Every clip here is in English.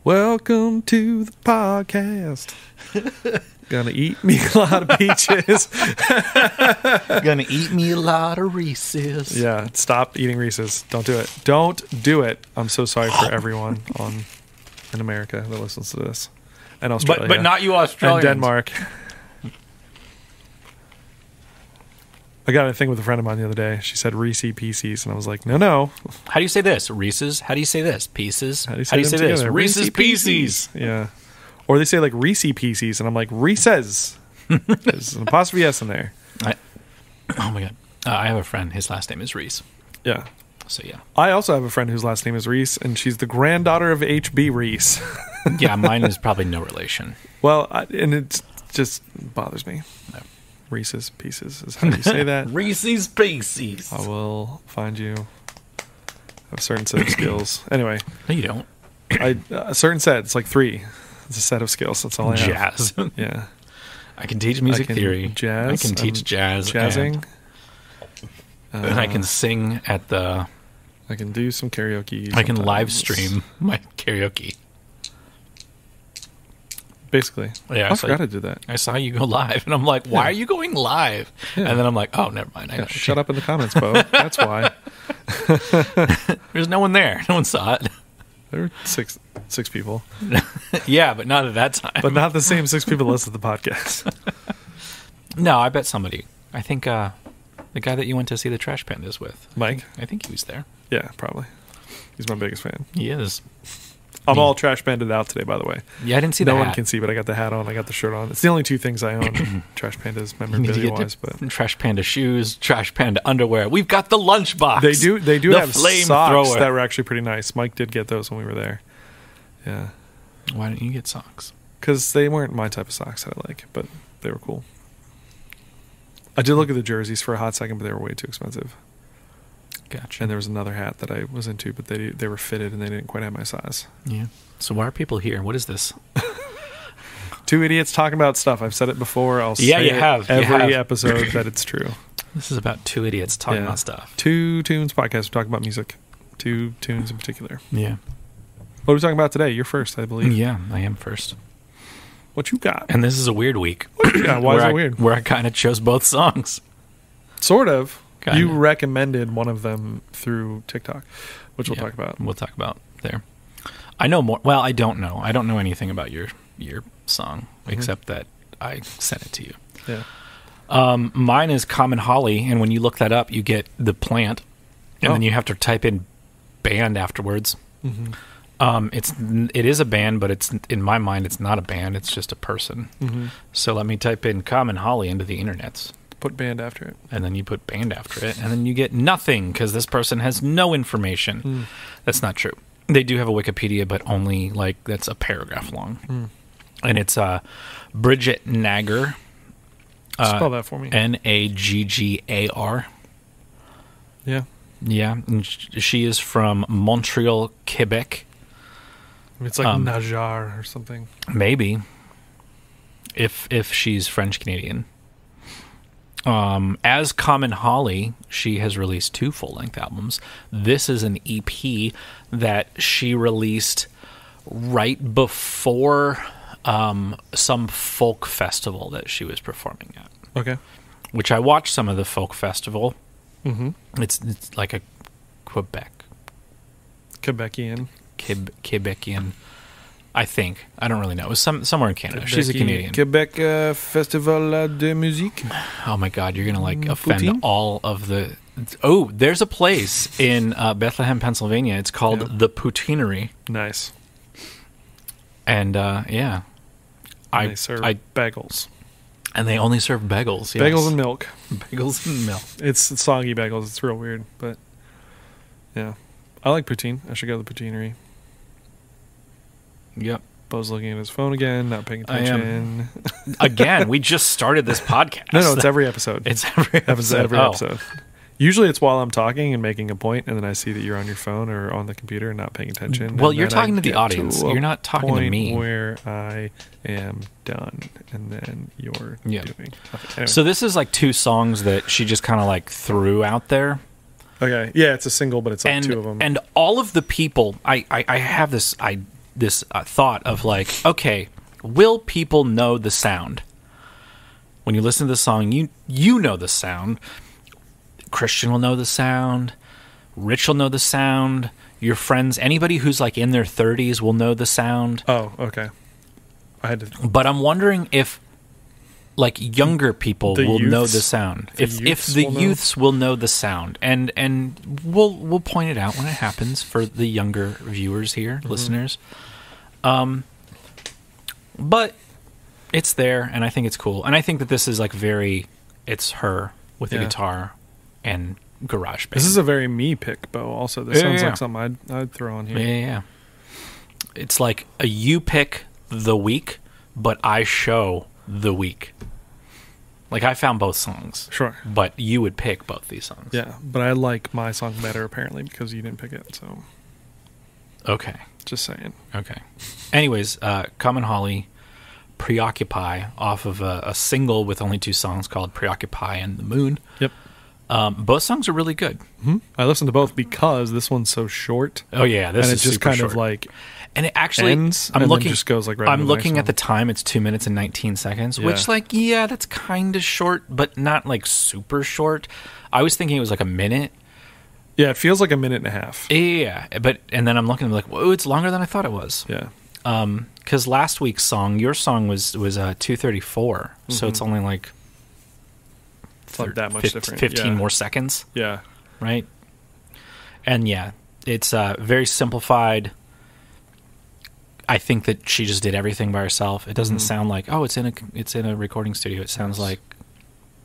Welcome to the podcast. Gonna eat me a lot of peaches. Gonna eat me a lot of Reese's. Yeah, stop eating Reese's. Don't do it. Don't do it. I'm so sorry for everyone in America that listens to this. And Australia. But not you Australians. And Denmark. I got a thing with a friend of mine the other day. She said Reese Pieces, and I was like, no. How do you say this? Reese's? How do you say this? Pieces? How do you say this? Together? Reese's Pieces. Yeah. Or they say like Reese Pieces, and I'm like, Reese's. There's an apostrophe S in there. Oh my God. I have a friend. His last name is Reese. Yeah. So yeah. I also have a friend whose last name is Reese, and she's the granddaughter of H.B. Reese. Yeah, mine is probably no relation. Well, and it just bothers me. No. Reese's Pieces is how you say that. Reese's Pieces. I will find you. I have a certain set of skills. Anyway. No, you don't. A certain set. It's like 3. It's a set of skills. That's all I have. Jazz. Yeah. I can teach music theory. Jazz. I can teach jazz. Jazzing. And I can sing at the... I can do some karaoke. I can live stream my karaoke. Basically. Yeah, I forgot I did that. I saw you go live, and I'm like, why are you going live? Yeah. And then I'm like, oh, never mind. I know. Shut up in the comments, Bo. That's why. There's no one there. No one saw it. There were six people. Yeah, but not at that time. But not the same 6 people that listen to the podcast. No, I bet somebody. I think the guy that you went to see the Trash Pandas with. Mike? I think he was there. Yeah, probably. He's my biggest fan. He is. I'm all trash banded out today, by the way. Yeah, I didn't see that. No one can see, but I got the hat on. I got the shirt on. It's the only 2 things I own. Trash Pandas memorabilia-wise, but Trash Panda shoes, Trash Panda underwear. We've got the lunchbox. They do have flame socks thrower. that were actually pretty nice. Mike did get those when we were there. Yeah. Why didn't you get socks? Because they weren't my type of socks that I like, but they were cool. I did look at the jerseys for a hot second, but they were way too expensive. Gotcha. And there was another hat that I was into, but they were fitted and they didn't quite have my size. Yeah. So why are people here? What is this? 2 idiots talking about stuff. I've said it before. I'll say you have. every episode that it's true. This is about 2 idiots talking about stuff. 2 Tunes podcast. We're talking about music. 2 tunes in particular. Yeah. What are we talking about today? You're first, I believe. Yeah, I am first. What you got? And this is a weird week. Yeah, why is it weird? Where I kind of chose both songs. Sort of. Kinda. You recommended one of them through TikTok, which we'll talk about. We'll talk about there. I know more. Well, I don't know. I don't know anything about your song, except that I sent it to you. Yeah. Mine is Common Holly, and when you look that up, you get the plant, and then you have to type in band afterwards. Mm-hmm. It is a band, but it's in my mind, it's not a band. It's just a person. Mm-hmm. So let me type in Common Holly into the internets. Put band after it. And then you put band after it, and then you get nothing because this person has no information. That's not true. They do have a Wikipedia, but only that's a paragraph long. And it's Bridget Naggar. Spell that for me. Naggar. Yeah. Yeah. And she is from Montreal, Quebec. It's like Najar or something. Maybe. If she's French Canadian. As Common Holly, she has released 2 full-length albums. This is an EP that she released right before some folk festival that she was performing at. Okay. Which I watched some of the folk festival. Mm-hmm. It's like a Quebecian. I think. I don't really know. It was somewhere in Canada. She's a Canadian. Quebec Festival de Musique. Oh my God, you're going to offend all of the... Oh, there's a place in Bethlehem, Pennsylvania. It's called The Poutineery. Nice. And yeah. They serve bagels. And they only serve bagels. Yes. Bagels and milk. Bagels and milk. It's soggy bagels. It's real weird, but yeah. I like poutine. I should go to the Poutineery. Yep. Bo's looking at his phone again, not paying attention. Again, we just started this podcast. No, it's every episode. It's every episode. Episode. Usually it's while I'm talking and making a point, and then I see that you're on your phone or on the computer and not paying attention. Well, you're talking to the audience. You're not talking to me. Where I am done, and then you're doing. Okay, anyway. So this is 2 songs that she just kind of threw out there. Okay. Yeah, it's a single, but it's 2 of them. And all of the people, I have this thought of like, okay, will people know the sound? When you listen to the song, you know the sound. Christian will know the sound. Rich will know the sound. Your friends, anybody who's like in their 30s will know the sound. Oh, okay. I had to. But I'm wondering if like younger people will know the sound. If the youths will know the sound, and we'll point it out when it happens for the younger viewers here, listeners. But it's there, and I think it's cool, and I think that this is like it's her with the guitar and garage band. This is a very me pick, Bo. Also, this sounds like something I'd throw on here. Yeah. It's like a you pick the week, but I show the week. Like, I found both songs. Sure. But you would pick both these songs. Yeah, but I like my song better, apparently, because you didn't pick it, so... Okay. Just saying. Okay. Anyways, Common Holly, Preoccupy, off of a single with only 2 songs called Preoccupy and the Moon. Yep. Both songs are really good. Mm-hmm. I listened to both because this one's so short. Oh, yeah. This is just super kind short. of like... And it actually ends, I'm looking just goes like right I'm into the looking next at the time, it's 2 minutes and 19 seconds, which that's kind of short, but not like super short. I was thinking it was like a minute. Yeah, it feels like a minute and a half. Yeah, and then I'm looking like, whoa, it's longer than I thought it was. Yeah. Cuz last week's song, your song was 2:34, so it's only like it's not that much different. 15 more seconds. Yeah. Right? And yeah, it's very simplified. I think that she just did everything by herself. It doesn't sound like, oh, it's in a recording studio. It sounds like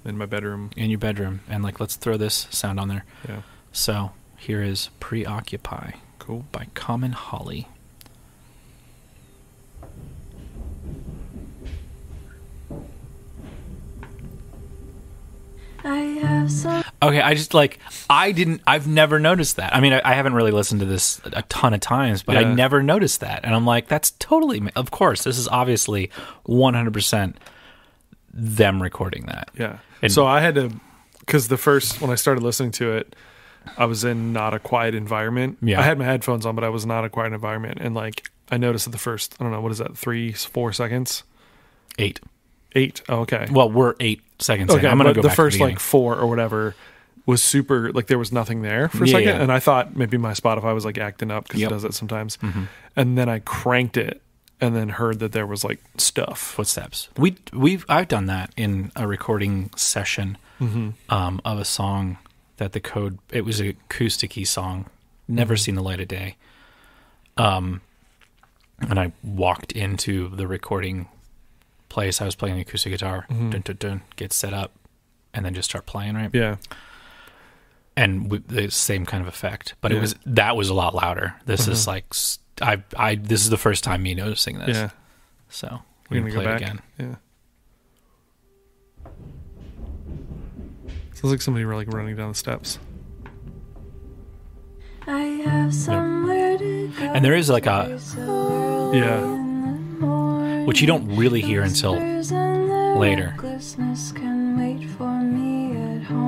in my bedroom. In your bedroom. And like, let's throw this sound on there. Yeah. So here is Preoccupy. Cool. By Common Holly. Okay, I've never noticed that. I mean, I haven't really listened to this a ton of times, but I never noticed that. And I'm like, that's totally, of course, this is obviously 100% them recording that. Yeah. And so I had to, because when I started listening to it, I was in not a quiet environment. Yeah. I had my headphones on, but I was not a quiet environment. And like, I noticed at the first, I don't know, what is that, 3-4 seconds? 8. 8. Oh, okay. Well, we're 8 seconds in. Okay, I'm going to go the back first to the like 4 or whatever was super, like there was nothing there for a second. Yeah. And I thought maybe my Spotify was like acting up because it does that sometimes. And then I cranked it and then heard that there was like stuff. Footsteps. I've done that in a recording session of a song that it was an acoustic-y song, never seen the light of day. And I walked into the recording place. I was playing the acoustic guitar, dun, dun, dun, get set up, and then just start playing, right? Yeah. And the same kind of effect, but that was a lot louder. This is like this is the first time me noticing this. Yeah. So we're gonna gonna play go it back again. Yeah. Sounds like somebody like running down the steps. I have somewhere to go. And there is like a which you don't really hear until later.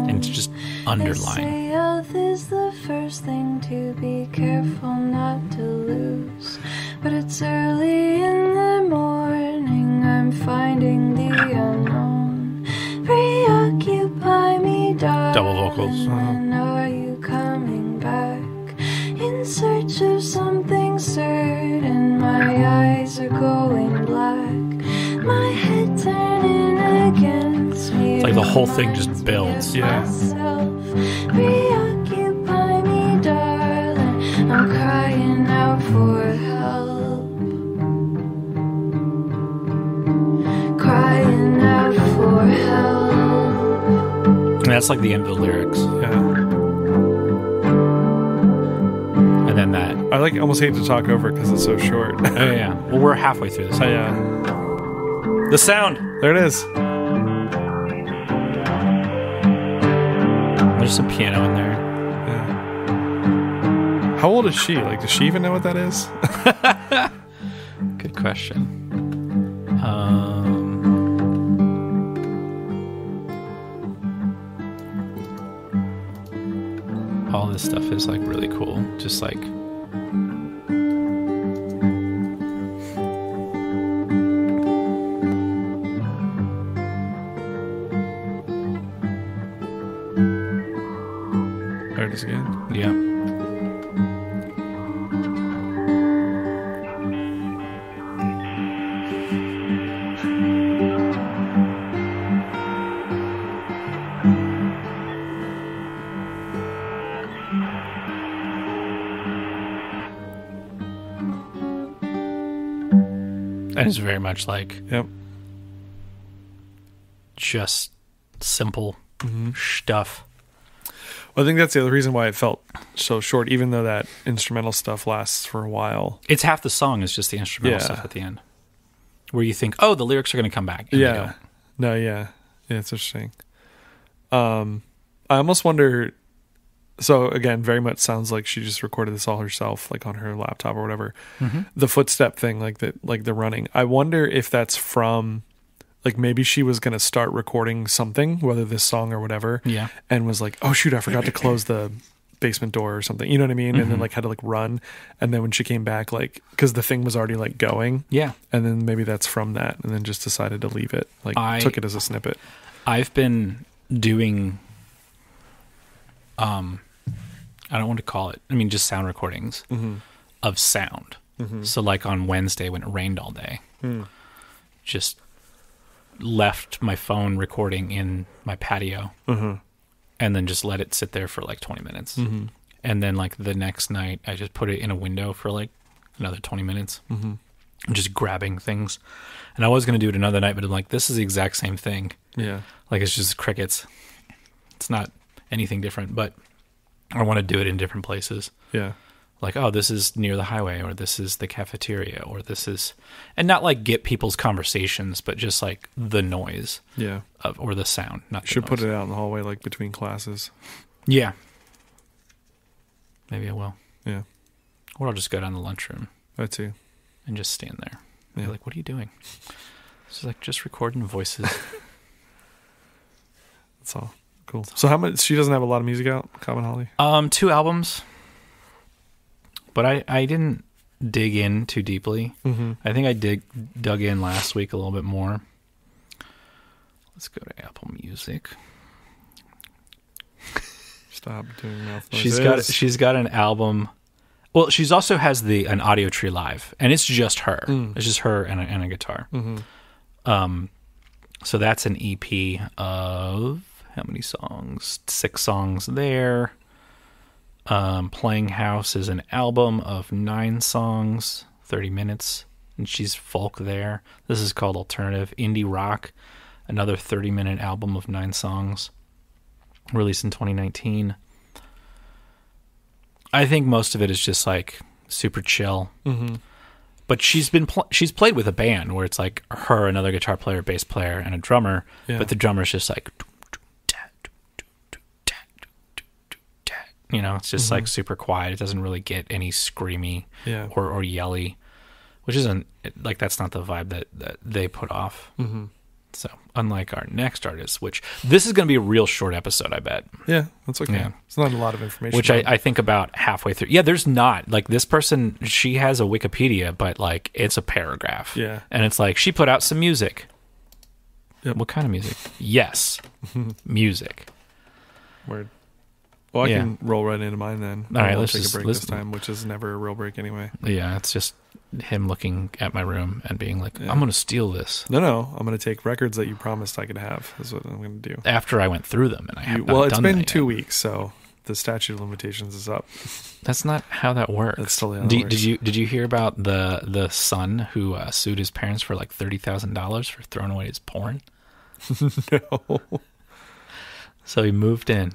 And it's just underlying. Health is the first thing to be careful not to lose. But it's early in the morning, I'm finding the unknown. Preoccupy me, darling. Double vocals. When are you coming back? In search of something certain, my eyes are going black. My head turning against me. It's like the whole thing just builds. Yeah. Preoccupy me, darling. I'm crying out for help. Crying out for help. And that's like the end of the lyrics. Yeah. And then that. I like almost hate to talk over it because it's so short. Oh, yeah. Well, we're halfway through this. Yeah. The sound. There it is. There's some piano in there. Yeah. How old is she? Like, does she even know what that is? Good question. All this stuff is like really cool. Just like this again. Yeah. And it's very much like Yep. just simple stuff. Well, I think that's the other reason why it felt so short, even though that instrumental stuff lasts for a while. It's half the song is just the instrumental stuff at the end, where you think, oh, the lyrics are going to come back. And they don't. No, yeah. Yeah, it's interesting. I almost wonder... So, again, very much sounds like she just recorded this all herself, like on her laptop or whatever. Mm-hmm. The footstep thing, like the running. I wonder if that's from... Like, maybe she was going to start recording something, whether this song or whatever, and was like, oh, shoot, I forgot to close the basement door or something. You know what I mean? And then, like, had to, like, run. And then when she came back, like, because the thing was already, like, going. Yeah. And then maybe that's from that, and then just decided to leave it. Like, took it as a snippet. I've been doing... I don't want to call it, I mean, just sound recordings of sound. So like on Wednesday when it rained all day, just left my phone recording in my patio and then just let it sit there for like 20 minutes. And then like the next night, I just put it in a window for like another 20 minutes. Just grabbing things. And I was going to do it another night, but I'm like, this is the exact same thing. Yeah. Like it's just crickets. It's not anything different, but I want to do it in different places. Yeah. Like, oh, this is near the highway, or this is the cafeteria, or this is... And not like get people's conversations, but just like the noise. Yeah. Or the sound. Not the Should noise. put it out in the hallway, like between classes. Yeah. Maybe I will. Yeah. Or I'll just go down the lunchroom. That too. And just stand there. Yeah. Be like, what are you doing? She's like, just recording voices. That's all. Cool. So how much? She doesn't have a lot of music out, Common Holly? 2 albums. But I didn't dig in too deeply. I think I dug in last week a little bit more. Let's go to Apple Music. Stop doing mouth noises. She's got an album. Well, she's also has an Audio Tree Live, and it's just her. It's just her and a guitar. So that's an EP of how many songs? 6 songs there. Playing House is an album of 9 songs, 30 minutes, and she's folk there. This is called Alternative Indie Rock, another 30-minute album of 9 songs, released in 2019. I think most of it is just like super chill. But she's played with a band where it's like her, another guitar player, bass player, and a drummer. But the drummer's just like, you know, it's just like super quiet. It doesn't really get any screamy or yelly, which isn't like that's not the vibe that they put off. So unlike our next artist, which this is going to be a real short episode, I bet. Yeah, that's okay. Yeah. It's not a lot of information. Which I think about halfway through. Yeah, there's not. Like this person, she has a Wikipedia, but like it's a paragraph. Yeah. And it's like, she put out some music. Yep. What kind of music? Yes. Music. Word. Well, I can roll right into mine then. All right, let's take a break this time, which is never a real break anyway. Yeah, it's just him looking at my room and being like, I'm going to steal this. No, I'm going to take records that you promised I could have. Is what I'm going to do. After I went through them, and I have not well, it's done been that 2 yet. weeks, so the statute of limitations is up. That's not how that works. That's totally how that works. Did you hear about the son who sued his parents for like $30,000 for throwing away his porn? No. So he moved in.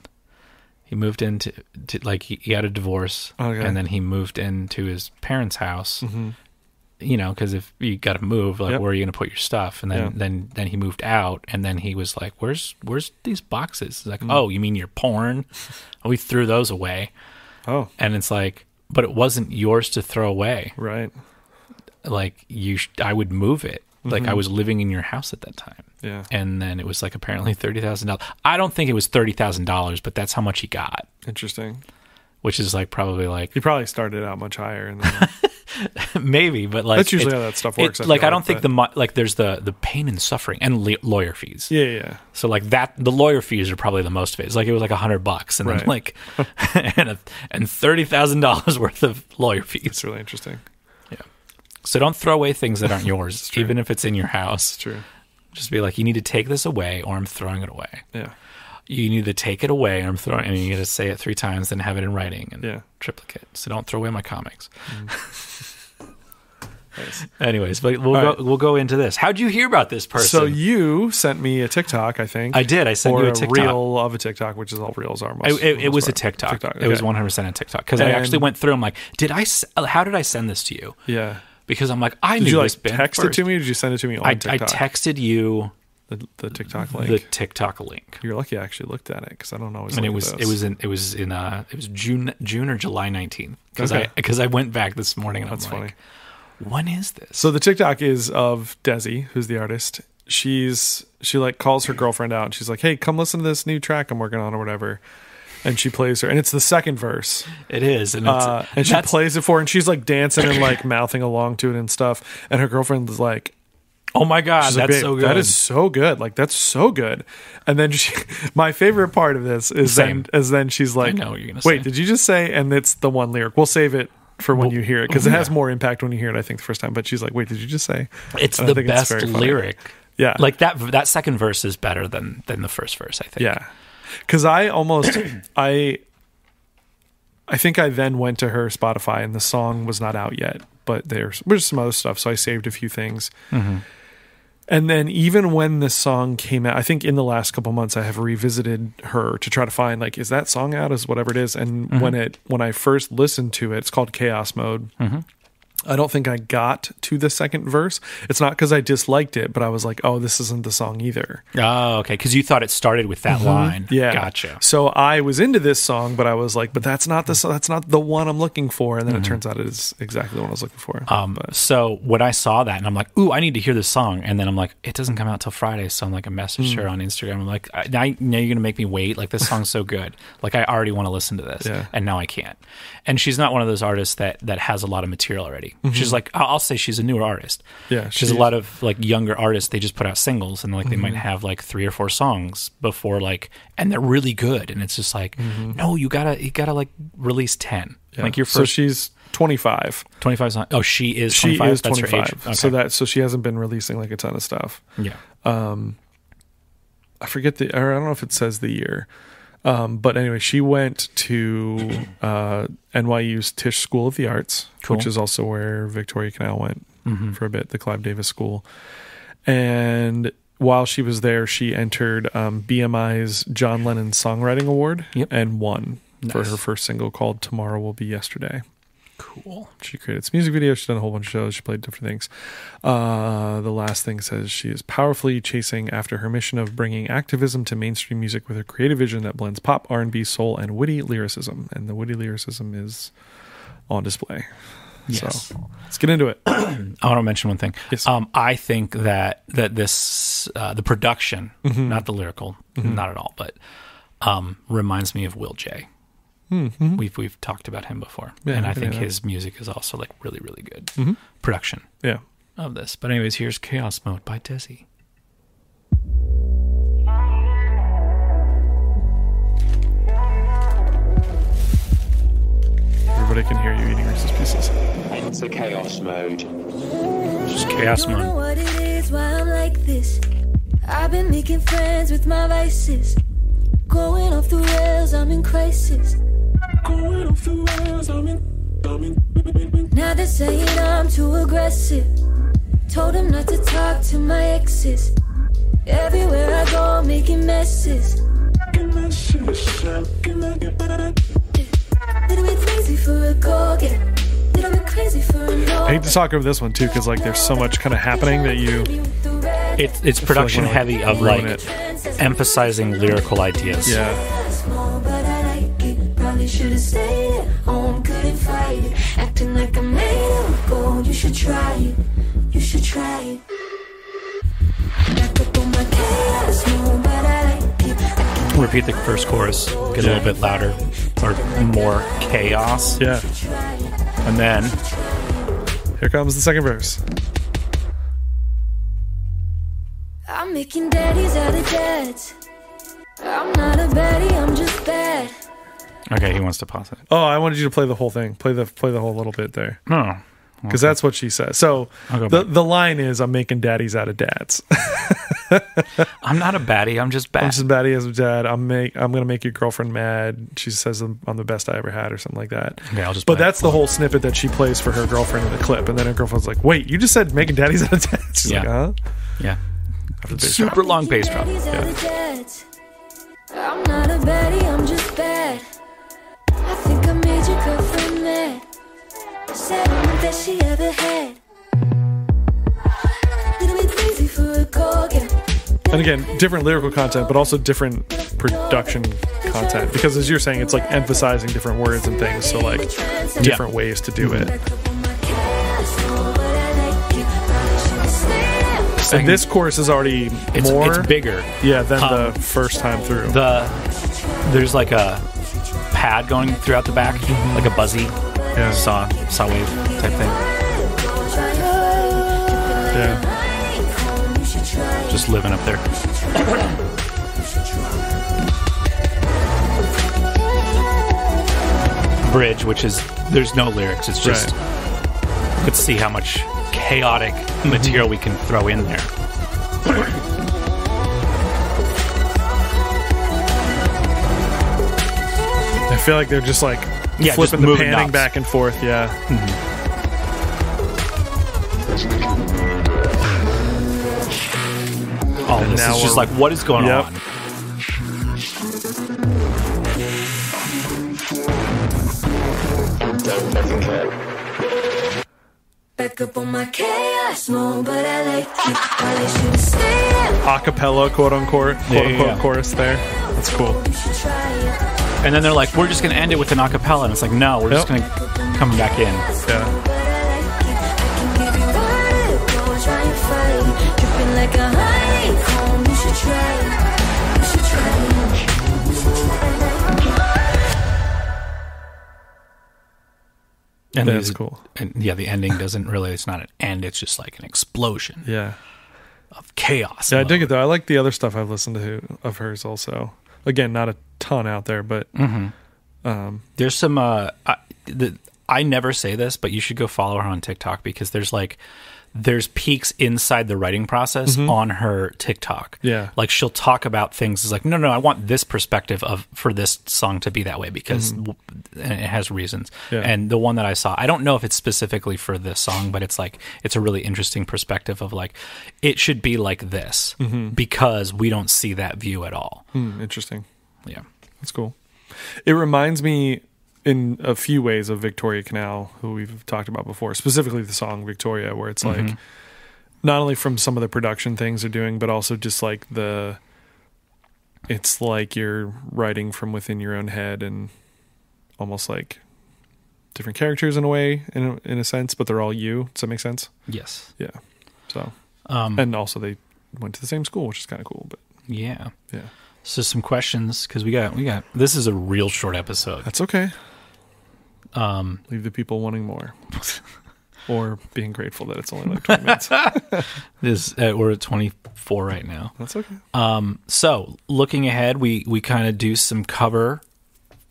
He moved into like he had a divorce, and then he moved into his parents' house. You know, because if you got to move, like where are you going to put your stuff? And then then he moved out, and then he was like, "Where's these boxes?" He's like, "Oh, you mean your porn? We threw those away." Oh, and it's like, but it wasn't yours to throw away, right? Like I would move it. Like I was living in your house at that time. Yeah. And then it was like apparently $30,000. I don't think it was $30,000, but that's how much he got. Interesting. Which is like probably like... He probably started out much higher. And then Maybe, but like that's usually how that stuff works. I don't think there's the pain and suffering and lawyer fees. Yeah. So like that, the lawyer fees are probably the most fees. Like it was like $100, and then like and $30,000 worth of lawyer fees. It's really interesting. Yeah. So don't throw away things that aren't yours, even if it's in your house. It's true. Just be like, you need to take this away, or I'm throwing it away. Yeah. You need to take it away, or I'm throwing, and you got to say it 3 times, then have it in writing and triplicate. So don't throw away my comics. Nice. Anyways, but we'll go into this. How'd you hear about this person? So you sent me a TikTok, I think. I did. I sent you a TikTok. Reel of a TikTok, which is all reels are. It was a TikTok. Okay. It was 100% a TikTok because I actually went through. I'm like, how did I send this to you? Yeah. Because I'm like, I knew this band text first. it to me, or did you send it to me on TikTok? I texted you the TikTok link. The TikTok link. You're lucky I actually looked at it because I don't always. And it was June or July 19th because I went back this morning and that's funny. Like, when is this? So the TikTok is of DEZI, who's the artist. She like calls her girlfriend out and she's like, "Hey, come listen to this new track I'm working on or whatever." And she plays her, and it's the second verse. It is, and she plays it for her, and she's like dancing and like mouthing along to it and stuff. And her girlfriend is like, "Oh my god, that's so good! That is so good! Like that's so good." And then my favorite part of this is then she's like, I know what you're gonna say. "Wait, did you just say?" And it's the one lyric. We'll save it for when you hear it because it has more impact when you hear it. I think the first time. But she's like, "Wait, did you just say?" It's the best lyric. Yeah, like that second verse is better than the first verse. I think. Yeah, because I think I then went to her Spotify and the song was not out yet, but there was some other stuff. So I saved a few things. Mm-hmm. And then even when this song came out, I think in the last couple months, I have revisited her to try to find like, is that song out? Is whatever it is. And when I first listened to it, it's called Chaos Mode. Mm-hmm. I don't think I got to the second verse. It's not because I disliked it, but I was like, oh, this isn't the song either. Oh, okay. Because you thought it started with that line. Yeah. Gotcha. So I was into this song, but I was like, but that's not the one I'm looking for. And then it turns out it is exactly the one I was looking for. So when I saw that and I'm like, ooh, I need to hear this song. And then I'm like, it doesn't come out till Friday. So I'm like, I messaged her on Instagram. I'm like, now you're going to make me wait. Like, this song's so good. Like, I already want to listen to this. Yeah. And now I can't. And she's not one of those artists that has a lot of material already. Mm-hmm. She's like, I'll say she's a newer artist. Yeah. She's a lot of like younger artists. They just put out singles and like they might have like 3 or 4 songs before like, and they're really good. And it's just like, no, you gotta like release 10. Yeah. Like your first. So she's 25. 25 songs. Oh, she is 25? She is 25. Okay. So she hasn't been releasing like a ton of stuff. Yeah. I forget I don't know if it says the year. But anyway, she went to NYU's Tisch School of the Arts, which is also where Victoria Canal went for a bit, the Clive Davis School. And while she was there, she entered BMI's John Lennon Songwriting Award and won for her first single called Tomorrow Will Be Yesterday. Cool. She created some music videos. She's done a whole bunch of shows. She played different things. The last thing says she is powerfully chasing after her mission of bringing activism to mainstream music with a creative vision that blends pop, R&B, soul, and witty lyricism. And the witty lyricism is on display. Yes. So let's get into it. I want to mention one thing. Yes. I think that this the production, not the lyrical, not at all, but reminds me of Will J. Mm-hmm. We've talked about him before, and I think his music is also like really, really good production of this. But anyways, here's Chaos Mode by DEZI. Everybody can hear you eating Reese's Pieces. Enter Chaos Mode. Just Chaos Mode. I don't know what it is, why I'm like this. I've been making friends with my vices. Going off the rails, I'm in crisis. Going off the rails, I'm in. Now they're saying I'm too aggressive. Told them not to talk to my exes. Everywhere I go, making messes. Little bit crazy for a go-getter. Little bit crazy for a no. I hate to talk over this one too, because like there's so much kind of happening that you. It's production heavy of like emphasizing lyrical ideas. Yeah. Should have stayed at home, couldn't fight it. Acting like I made it go. You should try it. You should try it. Back up on my chaos mode, but I like it. Repeat the first chorus. Get a little bit louder or more chaos. Yeah. And then Here comes the second verse. I'm making daddies out of dads. I'm not a baddie, I'm just bad. Okay, he wants to pause it. Oh, I wanted you to play the whole thing. Play the whole little bit there. Oh. Because that's what she says. So the line is, I'm making daddies out of dads. I'm not a baddie, I'm just bad. I'm just a baddie as a dad. I'm going to make your girlfriend mad. She says I'm the best I ever had or something like that. Okay, I'll just but that's the whole snippet that she plays for her girlfriend in the clip. And then her girlfriend's like, wait, you just said making daddies out of dads? She's like, huh? Yeah. Super long bass drop. Yeah. I'm not a baddie, I'm just bad. I think I made your girlfriend mad. Said I'm the best she ever had. Little bit crazy for a Gorgon. And again, different lyrical content, but also different production content. Because as you're saying, it's like emphasizing different words and things. So like different ways to do it. And this chorus is already more... It's bigger. Yeah, than the first time through. There's like a pad going throughout the back, like a buzzy saw wave type thing. Yeah. Just living up there. Bridge, which is... There's no lyrics. It's just... Right. Let's see how much chaotic material we can throw in there. I feel like they're just like flipping the panning back and forth. Yeah. All and this is just like, what is going on? Back up on my chaos mode, but I like it while I should stay acapella, quote unquote chorus there. That's cool. And then they're like, we're just going to end it with an acapella. And it's like, no, we're just going to come back in. Yeah. And that's cool. And yeah, the ending doesn't really, it's not an end, it's just like an explosion. Yeah. Of chaos. Yeah, I dig it though. I like the other stuff I've listened to of hers also. Again, not a ton out there, but there's some I never say this, but you should go follow her on TikTok because there's peaks inside the writing process on her TikTok. Yeah. Like she'll talk about things. It's like, no, I want this perspective for this song to be that way because and it has reasons. Yeah. And the one that I saw, I don't know if it's specifically for this song, but it's like, it's a really interesting perspective of like, it should be like this because we don't see that view at all. Interesting. Yeah. That's cool. It reminds me in a few ways of Victoria Canal, who we've talked about before, specifically the song Victoria, where it's like not only from some of the production things they're doing, but also just like it's like you're writing from within your own head and almost like different characters in a way, in a sense, but they're all you. Does that make sense? Yes. Yeah. So, and also they went to the same school, which is kind of cool, but yeah. Yeah. So some questions, because we got, this is a real short episode. That's okay. Leave the people wanting more. Or being grateful that it's only like 20 minutes. We're at 24 right now. That's okay. So looking ahead, we kind of do some cover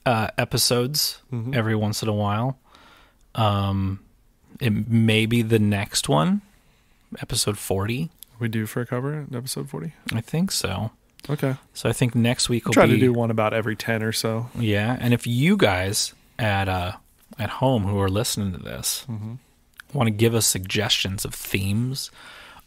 episodes every once in a while. It may be the next one, episode 40. We do for a cover, episode 40? I think so. Okay. So I think next week we'll try to do one about every 10 or so. Yeah, and if you guys at home who are listening to this want to give us suggestions of themes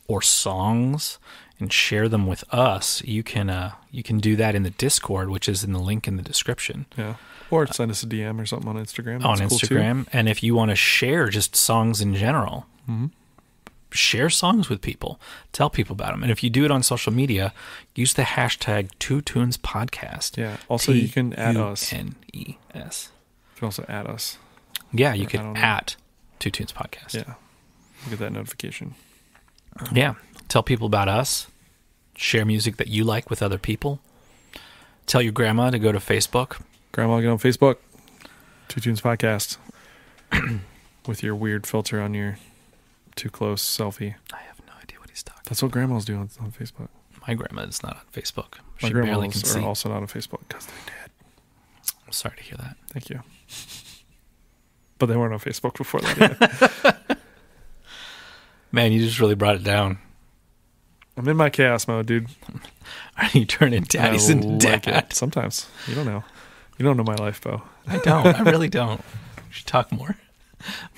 or songs and share them with us, you can do that in the Discord, which is in the link in the description. Yeah. Or send us a DM or something on Instagram. That's on Instagram. Cool, and if you want to share just songs in general, share songs with people. Tell people about them. And if you do it on social media, use the hashtag #TwoTunesPodcast. Yeah. Also, you can add us. TUNES. You can also add us. Yeah, you can at 2 Tunes Podcast. Yeah. Get that notification. Yeah. Tell people about us. Share music that you like with other people. Tell your grandma to go to Facebook. Grandma, get on Facebook. 2 Tunes Podcast. With your weird filter on your too close selfie. I have no idea what he's talking. That's what grandmas do on Facebook. My grandma is not on Facebook. My She barely can grandmas see. are also not on Facebook because they're dead. I'm sorry to hear that. Thank you. But they weren't on Facebook before that either. Man, you just really brought it down. I'm in my chaos mode, dude. You turning daddies into dad. It. Sometimes. You don't know. You don't know my life, Bo. I don't. I really don't. We should talk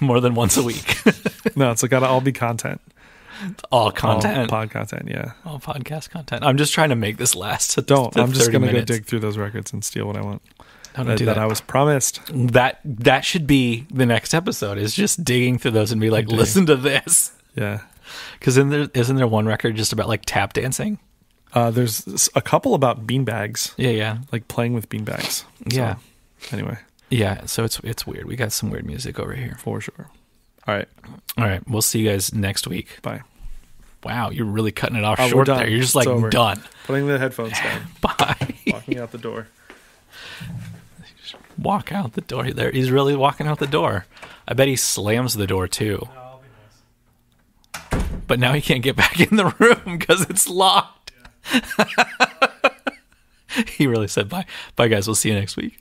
more than once a week. No, it's gotta all be content. All content. All pod content, yeah. All podcast content. I'm just trying to make this last. Don't. I'm just going to go minutes. dig through those records and steal what I want. Don't do that. I was promised. That should be the next episode, is just digging through those and be like, listen to this. Yeah. Because isn't there one record just about like tap dancing? There's a couple about beanbags. Yeah. Like playing with beanbags. Yeah. So, anyway. Yeah, so it's weird. We got some weird music over here. For sure. All right. We'll see you guys next week. Bye. Wow, you're really cutting it off We're short done. there. You're just It's like over. done. Putting the headphones down. Bye. Walking out the door. Walk out the door there. He's really walking out the door. I bet he slams the door too. No, I'll be nice. But now he can't get back in the room because it's locked. Yeah. He really said bye. Bye, guys. We'll see you next week.